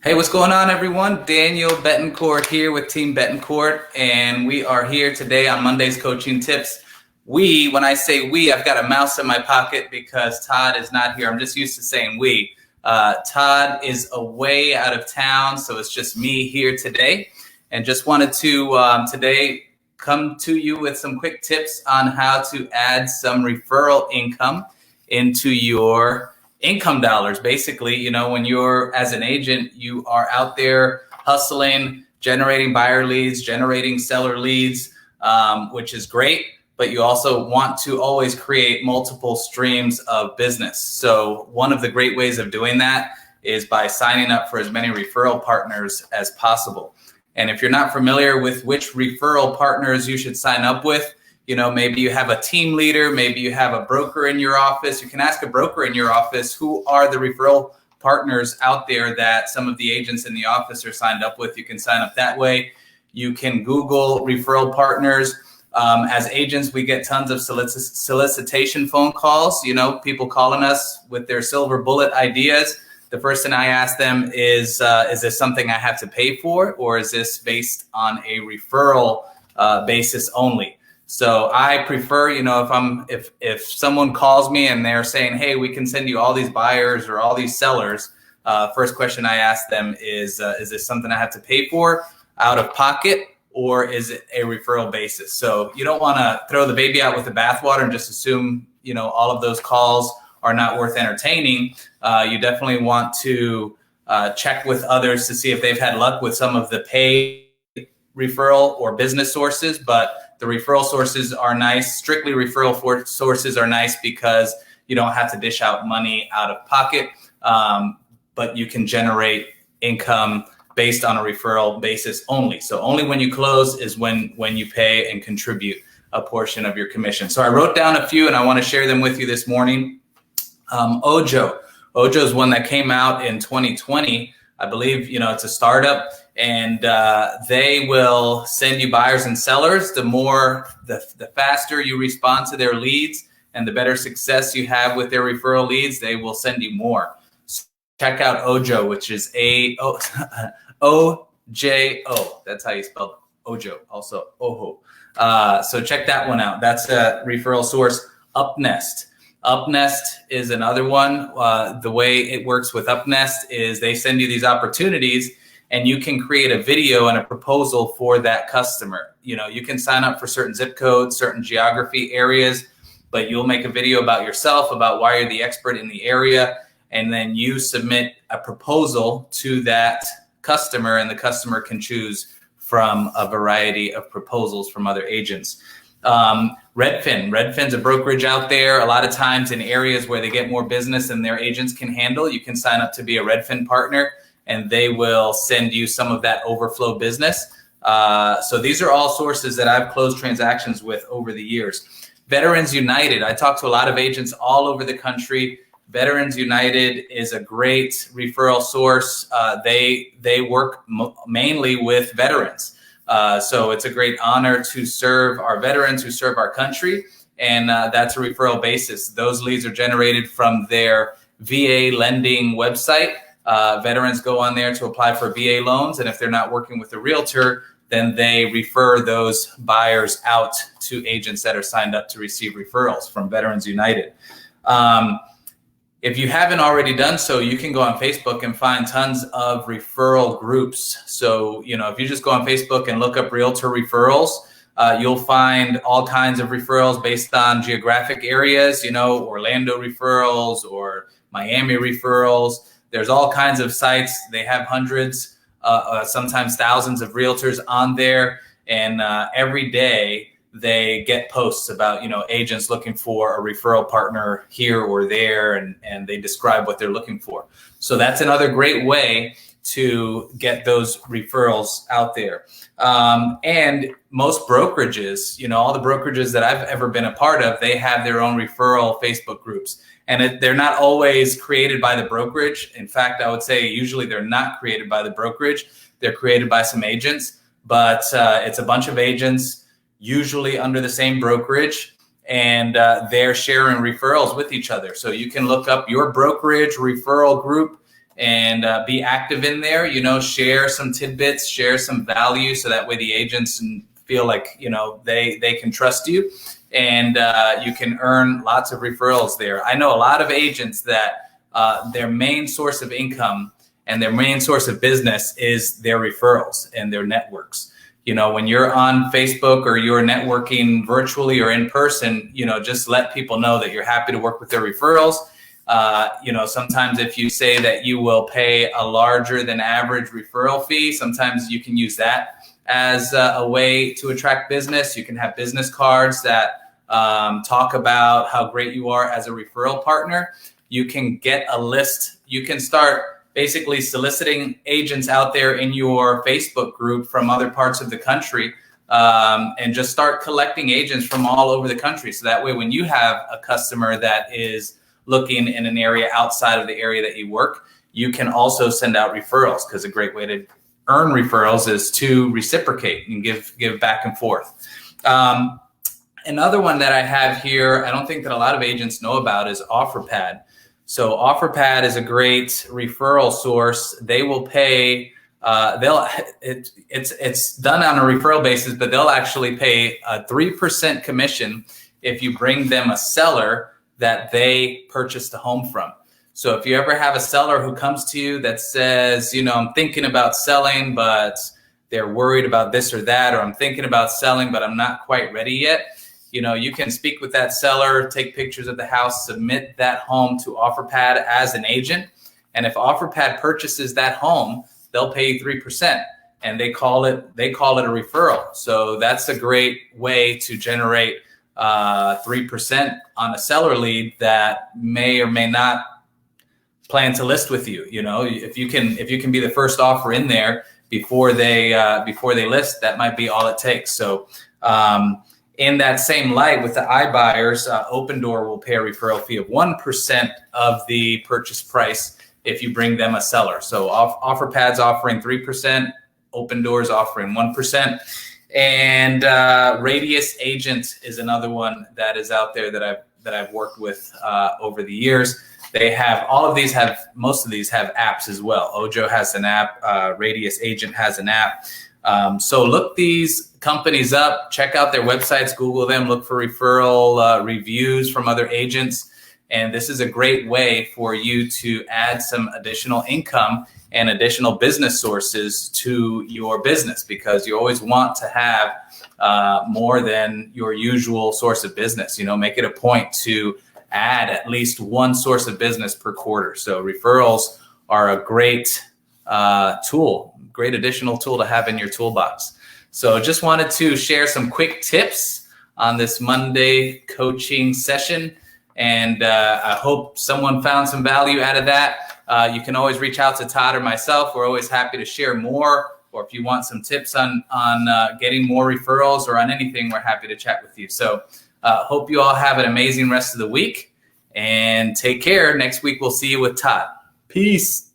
Hey, what's going on, everyone? Daniel Betancourt here with Team Betancourt, and we are here today on Monday's Coaching Tips. When I say we, I've got a mouse in my pocket because Todd is not here. I'm just used to saying we. Todd is away out of town, so it's just me here today, and just wanted to today come to you with some quick tips on how to add some referral income into your income dollars. Basically, when you're as an agent, you are out there hustling, generating buyer leads, generating seller leads, which is great, but you also want to always create multiple streams of business. So one of the great ways of doing that is by signing up for as many referral partners as possible. And if you're not familiar with which referral partners you should sign up with, maybe you have a team leader, maybe you have a broker in your office. You can ask a broker in your office, who are the referral partners out there that some of the agents in the office are signed up with. You can sign up that way. You can Google referral partners. As agents, we get tons of solicitation phone calls, people calling us with their silver bullet ideas. The first thing I ask them is this something I have to pay for, or is this based on a referral basis only? So I prefer, if someone calls me and they're saying, hey, we can send you all these buyers or all these sellers, first question I ask them is this something I have to pay for out of pocket, or is it a referral basis? So you don't want to throw the baby out with the bathwater and just assume, all of those calls are not worth entertaining. You definitely want to check with others to see if they've had luck with some of the paid referral or business sources, but the referral sources are nice. Strictly referral sources are nice because you don't have to dish out money out of pocket, but you can generate income based on a referral basis only. So only when you close is when you pay and contribute a portion of your commission. So I wrote down a few and I want to share them with you this morning. Ojo is one that came out in 2020. I believe, it's a startup, and they will send you buyers and sellers. The faster you respond to their leads and the better success you have with their referral leads, they will send you more. So check out Ojo, which is O-J-O. That's how you spell it. Ojo, also Oho. So check that one out. That's a referral source. Upnest is another one. The way it works with Upnest is they send you these opportunities and you can create a video and a proposal for that customer. You can sign up for certain zip codes, certain geography areas, but you'll make a video about yourself, about why you're the expert in the area, and then you submit a proposal to that customer, and the customer can choose from a variety of proposals from other agents. Redfin's a brokerage out there. A lot of times in areas where they get more business than their agents can handle, you can sign up to be a Redfin partner, and they will send you some of that overflow business. So these are all sources that I've closed transactions with over the years. Veterans United. I talk to a lot of agents all over the country. Veterans United is a great referral source. They work mainly with veterans. So it's a great honor to serve our veterans who serve our country, and that's a referral basis. Those leads are generated from their VA lending website. Veterans go on there to apply for VA loans, and if they're not working with a realtor, then they refer those buyers out to agents that are signed up to receive referrals from Veterans United. If you haven't already done so, you can go on Facebook and find tons of referral groups. So, if you just go on Facebook and look up Realtor referrals, you'll find all kinds of referrals based on geographic areas, Orlando referrals or Miami referrals. There's all kinds of sites. They have hundreds, sometimes thousands of realtors on there. And every day they get posts about, agents looking for a referral partner here or there, and they describe what they're looking for. So that's another great way to get those referrals out there. And most brokerages, all the brokerages that I've ever been a part of, they have their own referral Facebook groups. And they're not always created by the brokerage. In fact, I would say usually they're not created by the brokerage. They're created by some agents, but it's a bunch of agents, usually under the same brokerage, and they're sharing referrals with each other. So you can look up your brokerage referral group and be active in there. You know, share some tidbits, share some value, so that way the agents feel like, you know, they can trust you, and you can earn lots of referrals there. I know a lot of agents that their main source of income and their main source of business is their referrals and their networks. You know, when you're on Facebook or you're networking virtually or in person, you know, just let people know that you're happy to work with their referrals. You know, sometimes if you say that you will pay a larger than average referral fee, sometimes you can use that as a way to attract business. You can have business cards that talk about how great you are as a referral partner. You can get a list. You can start basically soliciting agents out there in your Facebook group from other parts of the country, and just start collecting agents from all over the country. So that way, when you have a customer that is looking in an area outside of the area that you work, you can also send out referrals, because a great way to earn referrals is to reciprocate and give back and forth. Another one that I have here, I don't think that a lot of agents know about, is OfferPad. So OfferPad is a great referral source. They will pay, it's done on a referral basis, but they'll actually pay a 3% commission if you bring them a seller that they purchased a home from. So if you ever have a seller who comes to you that says, you know, I'm thinking about selling, but they're worried about this or that, or I'm thinking about selling, but I'm not quite ready yet, you know, you can speak with that seller, take pictures of the house, submit that home to OfferPad as an agent. And if OfferPad purchases that home, they'll pay you 3%, and they call it a referral. So that's a great way to generate 3% on a seller lead that may or may not plan to list with you. You know, if you can be the first offer in there before they list, that might be all it takes. So in that same light, with the iBuyers, Opendoor will pay a referral fee of 1% of the purchase price if you bring them a seller. So OfferPad's offering 3%, Opendoor's offering 1%, and Radius Agent is another one that is out there that I've worked with over the years. They have most of these have apps as well. Ojo has an app. Radius Agent has an app. So look these companies up, check out their websites, Google them, look for referral reviews from other agents. And this is a great way for you to add some additional income and additional business sources to your business, because you always want to have more than your usual source of business. You know, make it a point to add at least one source of business per quarter. So referrals are a great great additional tool to have in your toolbox. So just wanted to share some quick tips on this Monday coaching session. And I hope someone found some value out of that. You can always reach out to Todd or myself. We're always happy to share more. Or if you want some tips on getting more referrals or on anything, we're happy to chat with you. So hope you all have an amazing rest of the week, and take care. Next week, we'll see you with Todd. Peace.